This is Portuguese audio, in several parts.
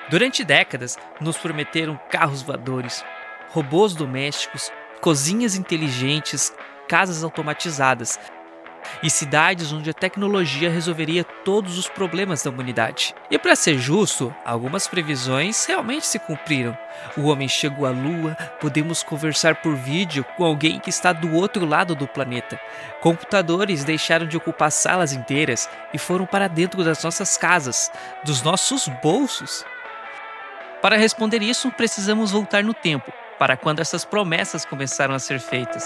Durante décadas, nos prometeram carros voadores, robôs domésticos, cozinhas inteligentes, casas automatizadas e cidades onde a tecnologia resolveria todos os problemas da humanidade. E para ser justo, algumas previsões realmente se cumpriram. O homem chegou à Lua, podemos conversar por vídeo com alguém que está do outro lado do planeta. Computadores deixaram de ocupar salas inteiras e foram para dentro das nossas casas, dos nossos bolsos. Para responder isso, precisamos voltar no tempo, para quando essas promessas começaram a ser feitas.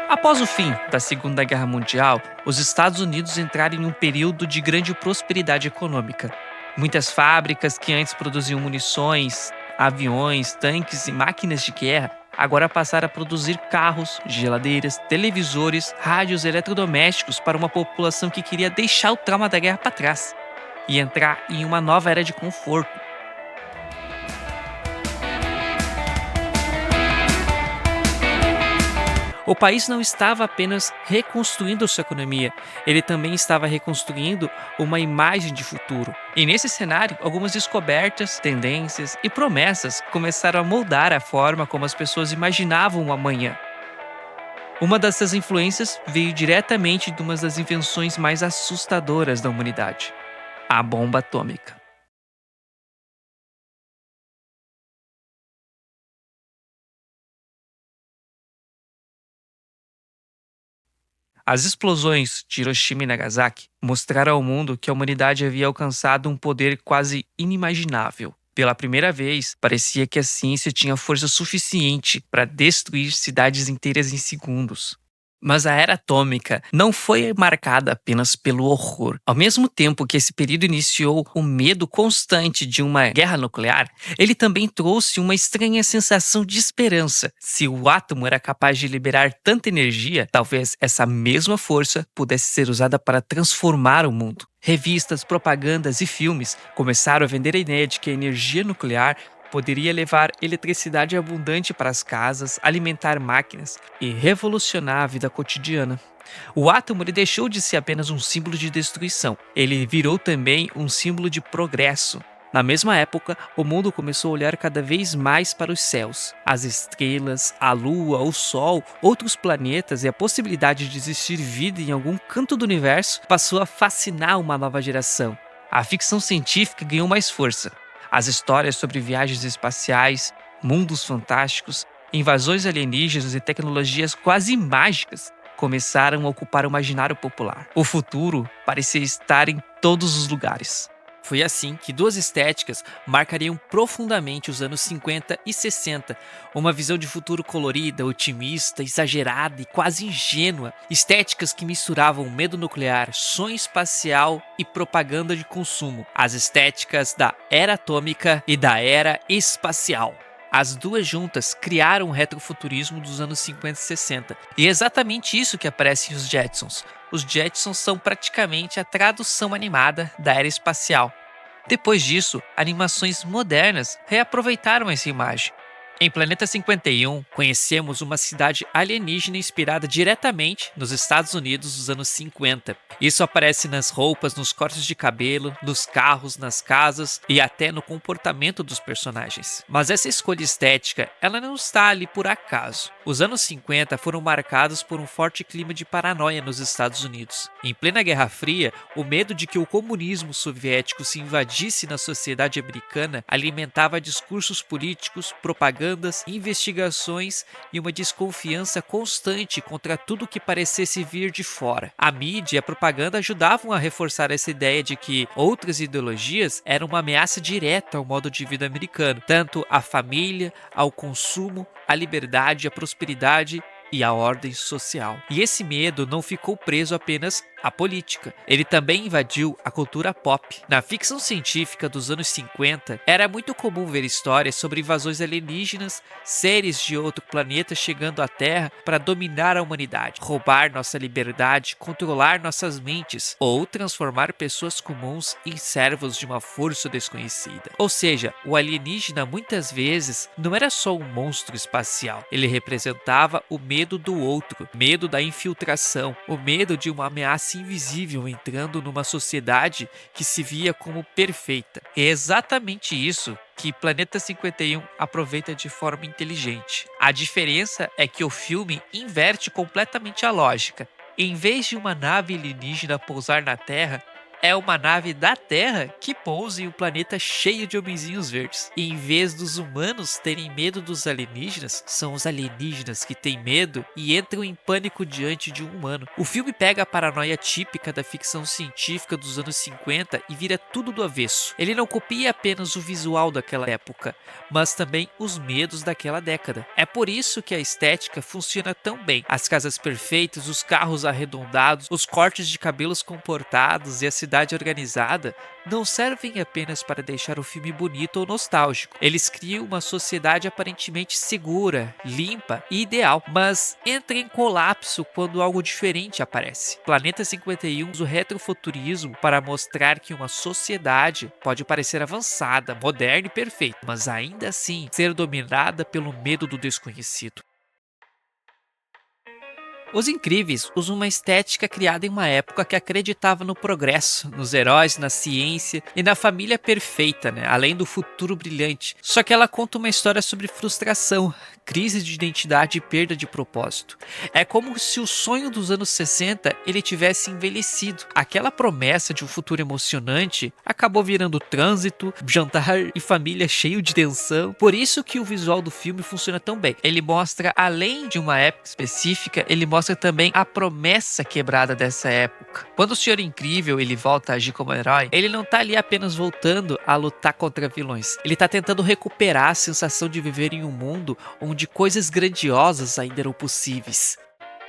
Após o fim da Segunda Guerra Mundial, os Estados Unidos entraram em um período de grande prosperidade econômica. Muitas fábricas que antes produziam munições, aviões, tanques e máquinas de guerra agora passaram a produzir carros, geladeiras, televisores, rádios eletrodomésticos para uma população que queria deixar o trauma da guerra para trás e entrar em uma nova era de conforto. O país não estava apenas reconstruindo sua economia, ele também estava reconstruindo uma imagem de futuro. E nesse cenário, algumas descobertas, tendências e promessas começaram a moldar a forma como as pessoas imaginavam o amanhã. Uma dessas influências veio diretamente de uma das invenções mais assustadoras da humanidade: a bomba atômica. As explosões de Hiroshima e Nagasaki mostraram ao mundo que a humanidade havia alcançado um poder quase inimaginável. Pela primeira vez, parecia que a ciência tinha força suficiente para destruir cidades inteiras em segundos. Mas a era atômica não foi marcada apenas pelo horror. Ao mesmo tempo que esse período iniciou o medo constante de uma guerra nuclear, ele também trouxe uma estranha sensação de esperança. Se o átomo era capaz de liberar tanta energia, talvez essa mesma força pudesse ser usada para transformar o mundo. Revistas, propagandas e filmes começaram a vender a ideia de que a energia nuclear poderia levar eletricidade abundante para as casas, alimentar máquinas e revolucionar a vida cotidiana. O átomo ele deixou de ser apenas um símbolo de destruição, ele virou também um símbolo de progresso. Na mesma época, o mundo começou a olhar cada vez mais para os céus. As estrelas, a lua, o sol, outros planetas e a possibilidade de existir vida em algum canto do universo passou a fascinar uma nova geração. A ficção científica ganhou mais força. As histórias sobre viagens espaciais, mundos fantásticos, invasões alienígenas e tecnologias quase mágicas começaram a ocupar o imaginário popular. O futuro parecia estar em todos os lugares. Foi assim que duas estéticas marcariam profundamente os anos 50 e 60, uma visão de futuro colorida, otimista, exagerada e quase ingênua, estéticas que misturavam medo nuclear, sonho espacial e propaganda de consumo, as estéticas da era atômica e da era espacial. As duas juntas criaram o retrofuturismo dos anos 50 e 60. E é exatamente isso que aparece em Os Jetsons. Os Jetsons são praticamente a tradução animada da era espacial. Depois disso, animações modernas reaproveitaram essa imagem. Em Planeta 51, conhecemos uma cidade alienígena inspirada diretamente nos Estados Unidos dos anos 50. Isso aparece nas roupas, nos cortes de cabelo, nos carros, nas casas e até no comportamento dos personagens. Mas essa escolha estética, ela não está ali por acaso. Os anos 50 foram marcados por um forte clima de paranoia nos Estados Unidos. Em plena Guerra Fria, o medo de que o comunismo soviético se invadisse na sociedade americana alimentava discursos políticos, propagandas, investigações e uma desconfiança constante contra tudo que parecesse vir de fora. A mídia e a propaganda ajudavam a reforçar essa ideia de que outras ideologias eram uma ameaça direta ao modo de vida americano, tanto à família, ao consumo, à liberdade, à prosperidade e à ordem social. E esse medo não ficou preso apenas à política. Ele também invadiu a cultura pop. Na ficção científica dos anos 50, era muito comum ver histórias sobre invasões alienígenas, seres de outro planeta chegando à Terra para dominar a humanidade, roubar nossa liberdade, controlar nossas mentes ou transformar pessoas comuns em servos de uma força desconhecida. Ou seja, o alienígena muitas vezes não era só um monstro espacial, ele representava o medo do outro, medo da infiltração, o medo de uma ameaça presença invisível entrando numa sociedade que se via como perfeita. É exatamente isso que Planeta 51 aproveita de forma inteligente. A diferença é que o filme inverte completamente a lógica. Em vez de uma nave alienígena pousar na Terra, é uma nave da Terra que pousa em um planeta cheio de homenzinhos verdes. E em vez dos humanos terem medo dos alienígenas, são os alienígenas que têm medo e entram em pânico diante de um humano. O filme pega a paranoia típica da ficção científica dos anos 50 e vira tudo do avesso. Ele não copia apenas o visual daquela época, mas também os medos daquela década. É por isso que a estética funciona tão bem. As casas perfeitas, os carros arredondados, os cortes de cabelos comportados e a cidade organizada não servem apenas para deixar o filme bonito ou nostálgico. Eles criam uma sociedade aparentemente segura, limpa e ideal, mas entra em colapso quando algo diferente aparece. Planeta 51 usa o retrofuturismo para mostrar que uma sociedade pode parecer avançada, moderna e perfeita, mas ainda assim ser dominada pelo medo do desconhecido. Os Incríveis usam uma estética criada em uma época que acreditava no progresso, nos heróis, na ciência e na família perfeita, além do futuro brilhante. Só que ela conta uma história sobre frustração, crise de identidade e perda de propósito. É como se o sonho dos anos 60 ele tivesse envelhecido. Aquela promessa de um futuro emocionante acabou virando trânsito, jantar e família cheio de tensão. Por isso que o visual do filme funciona tão bem. Ele mostra, além de uma época específica, ele mostra também a promessa quebrada dessa época. Quando o Senhor Incrível ele volta a agir como herói, ele não tá ali apenas voltando a lutar contra vilões. Ele tá tentando recuperar a sensação de viver em um mundo onde coisas grandiosas ainda eram possíveis.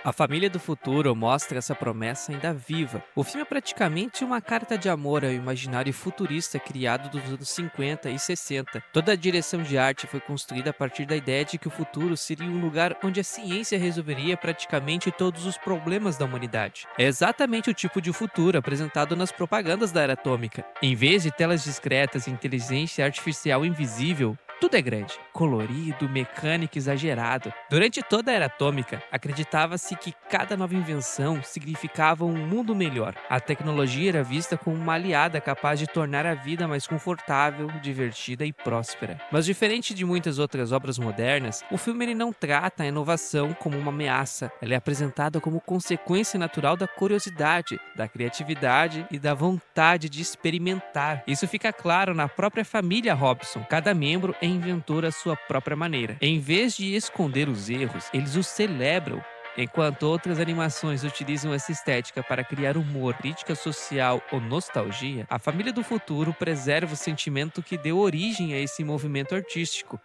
A Família do Futuro mostra essa promessa ainda viva. O filme é praticamente uma carta de amor ao imaginário futurista criado dos anos 50 e 60. Toda a direção de arte foi construída a partir da ideia de que o futuro seria um lugar onde a ciência resolveria praticamente todos os problemas da humanidade. É exatamente o tipo de futuro apresentado nas propagandas da era atômica. Em vez de telas discretas e inteligência artificial invisível, tudo é grande, colorido, mecânico, exagerado. Durante toda a era atômica, acreditava-se que cada nova invenção significava um mundo melhor. A tecnologia era vista como uma aliada capaz de tornar a vida mais confortável, divertida e próspera. Mas diferente de muitas outras obras modernas, o filme ele não trata a inovação como uma ameaça. Ela é apresentada como consequência natural da curiosidade, da criatividade e da vontade de experimentar. Isso fica claro na própria família Robson. Cada membro é inventor à sua própria maneira. Em vez de esconder os erros, eles os celebram. Enquanto outras animações utilizam essa estética para criar humor, crítica social ou nostalgia, a Família do Futuro preserva o sentimento que deu origem a esse movimento artístico,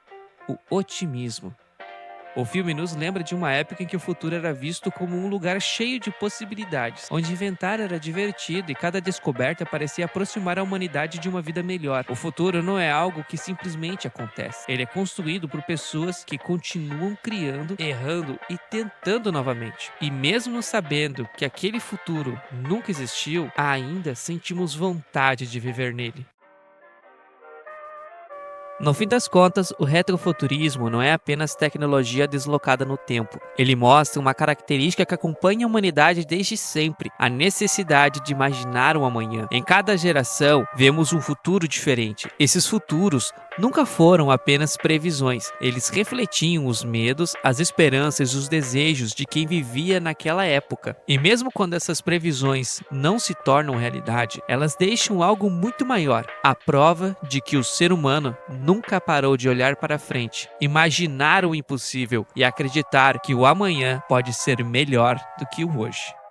o otimismo. O filme nos lembra de uma época em que o futuro era visto como um lugar cheio de possibilidades, onde inventar era divertido e cada descoberta parecia aproximar a humanidade de uma vida melhor. O futuro não é algo que simplesmente acontece. Ele é construído por pessoas que continuam criando, errando e tentando novamente. E mesmo sabendo que aquele futuro nunca existiu, ainda sentimos vontade de viver nele. No fim das contas, o retrofuturismo não é apenas tecnologia deslocada no tempo. Ele mostra uma característica que acompanha a humanidade desde sempre, a necessidade de imaginar um amanhã. Em cada geração, vemos um futuro diferente. Esses futuros nunca foram apenas previsões. Eles refletiam os medos, as esperanças e os desejos de quem vivia naquela época. E mesmo quando essas previsões não se tornam realidade, elas deixam algo muito maior, a prova de que o ser humano nunca parou de olhar para frente, imaginar o impossível e acreditar que o amanhã pode ser melhor do que o hoje.